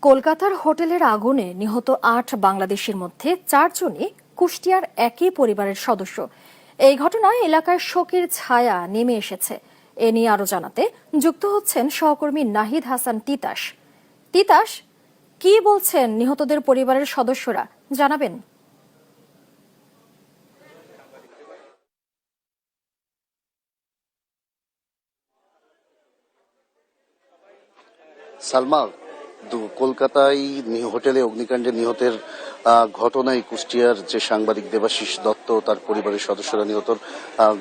কলকাতার হোটেলের আগুনে নিহত ৮ বাংলাদেশির মধ্যে ৪ জনই কুষ্টিয়ার একই পরিবারের সদস্য। এই ঘটনায় এলাকায় শোকের ছায়া নেমে এসেছে। এ নিয়ে আরো জানাতে যুক্ত হচ্ছেন সহকর্মী নাহিদ হাসান তিতাস। তিতাস, কি বলছেন নিহতদের পরিবারের সদস্যরা, জানাবেন? সালমা, কলকাতায় হোটেলে অগ্নিকাণ্ডে নিহতের ঘটনায় কুষ্টিয়ার যে সাংবাদিক দেবাশিস দত্ত তার পরিবারের সদস্যরা নিহতর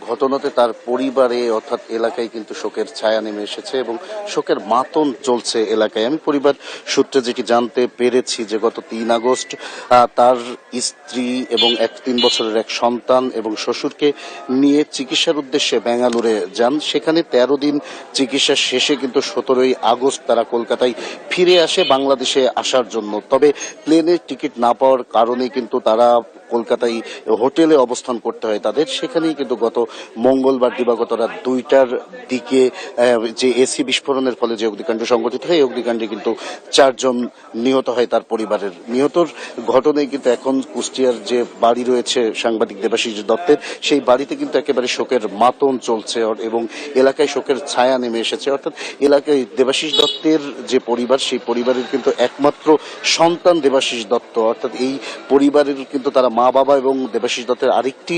ঘটনাতে তার পরিবারে অর্থাৎ এলাকায় কিন্তু শোকের ছায়া নেমে এসেছে এবং শোকের মাতম চলছে এলাকায়। আমি পরিবার সূত্রে যেটি জানতে পেরেছি যে গত ৩ আগস্ট তার স্ত্রী এবং ৩ বছরের এক সন্তান এবং শ্বশুরকে নিয়ে চিকিৎসার উদ্দেশ্যে বেঙ্গালুরে যান। সেখানে ১৩ দিন চিকিৎসা শেষে কিন্তু ১৭ই আগস্ট তারা কলকাতায় ফিরে আসে বাংলাদেশে আসার জন্য। তবে প্লেনের টিকিট না পাওয়ার কারণে কিন্তু তারা কলকাতায় হোটেলে অবস্থান করতে হয় তাদের। সেখানেই কিন্তু গত মঙ্গলবার দিবাগত রাত ২টার দিকে যে এসি বিস্ফোরণের ফলে যে অগ্নিকাণ্ড সংঘটিত হয়, এই অগ্নিকাণ্ডে কিন্তু ৪ জন নিহত হয় তার পরিবারের। নিহতর ঘটনায় কিন্তু এখন কুষ্টিয়ার যে বাড়ি রয়েছে সাংবাদিক দেবাশিস দত্তের, সেই বাড়িতে কিন্তু একেবারে শোকের মাতম চলছে এবং এলাকায় শোকের ছায়া নেমে এসেছে। অর্থাৎ এলাকায় দেবাশিস দত্তের যে পরিবার, সেই পরিবারের কিন্তু একমাত্র সন্তান দেবাশিস দত্ত। অর্থাৎ এই পরিবারের কিন্তু তারা মা বাবা এবং দেবাশিস দত্তের আরেকটি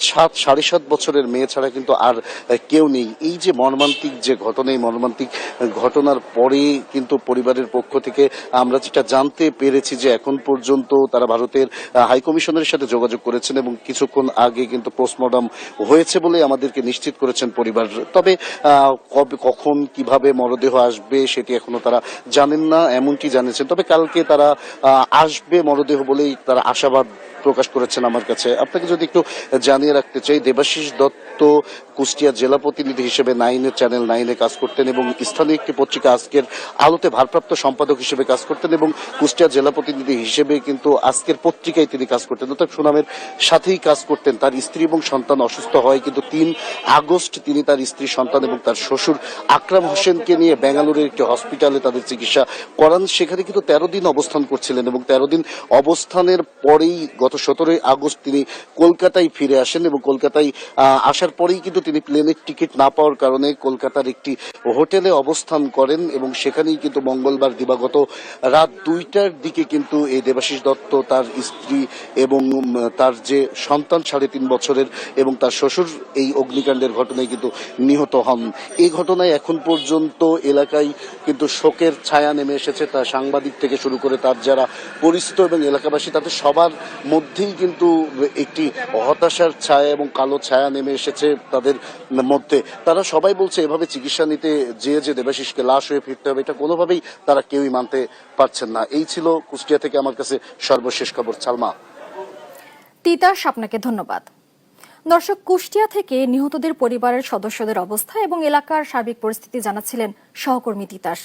৭.৫ বছরের মেয়ে ছাড়া কিন্তু আর কেউ নেই। এই যে মর্মান্তিক যে ঘটনা, এই মর্মান্তিক ঘটনার পরে কিন্তু পরিবারের পক্ষ থেকে আমরা যেটা জানতে পেরেছি যে এখন পর্যন্ত তারা ভারতের হাইকমিশনের সাথে যোগাযোগ করেছেন এবং কিছুক্ষণ আগে কিন্তু পোস্টমর্টম হয়েছে বলে আমাদেরকে নিশ্চিত করেছেন পরিবার। তবে কবে, কখন, কিভাবে মরদেহ আসবে সেটি এখনো তারা জানেন না, এমনটি জানিয়েছেন। তবে কালকে তারা আসবে মরদেহ বলেই তারা আশাবাদ প্রকাশ করেছেন আমার কাছে। আপনাকে যদি একটু জানিয়ে রাখতে চাই, দেবাশিস দত্ত কুষ্টিয়া জেলা প্রতিনিধি হিসেবে চ্যানেল 9-এ কাজ করতেন এবং স্থানীয় একটি পত্রিকা আজকের আলোতে ভারপ্রাপ্ত সম্পাদক হিসেবে কাজ করতেন এবং কুষ্টিয়া জেলা প্রতিনিধি হিসেবে কিন্তু আজকের পত্রিকায় তিনি কাজ করতেন, অর্থাৎ সুনামের সাথেই কাজ করতেন। তার স্ত্রী এবং সন্তান অসুস্থ হয় কিন্তু ৩ আগস্ট তিনি তার স্ত্রী, সন্তান এবং তার শ্বশুর আকরাম হোসেনকে নিয়ে বেঙ্গালুরুর একটি হসপিটালে তাদের চিকিৎসা করান। সেখানে কিন্তু ১৩ দিন অবস্থান করছিলেন এবং ১৩ দিন অবস্থানের পরেই গত ১৭ই আগস্ট তিনি কলকাতায় ফিরে আসেন এবং কলকাতায় আসার পরেই কিন্তু তিনি প্লেনের টিকিট না পাওয়ার কারণে কলকাতার একটি হোটেলে অবস্থান করেন এবং সেখানেই কিন্তু মঙ্গলবার দিবাগত রাত ২টার দিকে কিন্তু এই দেবাশিস দত্ত, তার স্ত্রী এবং তার যে সন্তান ৩.৫ বছরের এবং তার শ্বশুর এই অগ্নিকাণ্ডের ঘটনায় কিন্তু নিহত হন। এই ঘটনায় এখন পর্যন্ত এলাকায় কিন্তু শোকের ছায়া নেমে এসেছে। তার সাংবাদিক থেকে শুরু করে তার যারা পরিচিত এবং এলাকাবাসী, তাদের সবার মধ্যেই কিন্তু একটি হতাশার ছায়া এবং কালো ছায়া নেমে এসেছে তাদের মধ্যে। তারা সবাই বলছে এভাবে চিকিৎসা নিতে যে দেবাশিসকে লাশ হয়ে ফিরতে হবে, এটা কোনোভাবেই তারা কেউই মানতে পারছেন না। এই ছিল কুষ্টিয়া থেকে আমার কাছে সর্বশেষ খবর। সালমা। তিতাস, আপনাকে ধন্যবাদ। দর্শক, কুষ্টিয়া থেকে নিহতদের পরিবারের সদস্যদের অবস্থা এবং এলাকার সার্বিক পরিস্থিতি জানাচ্ছিলেন সহকর্মী তিতাস।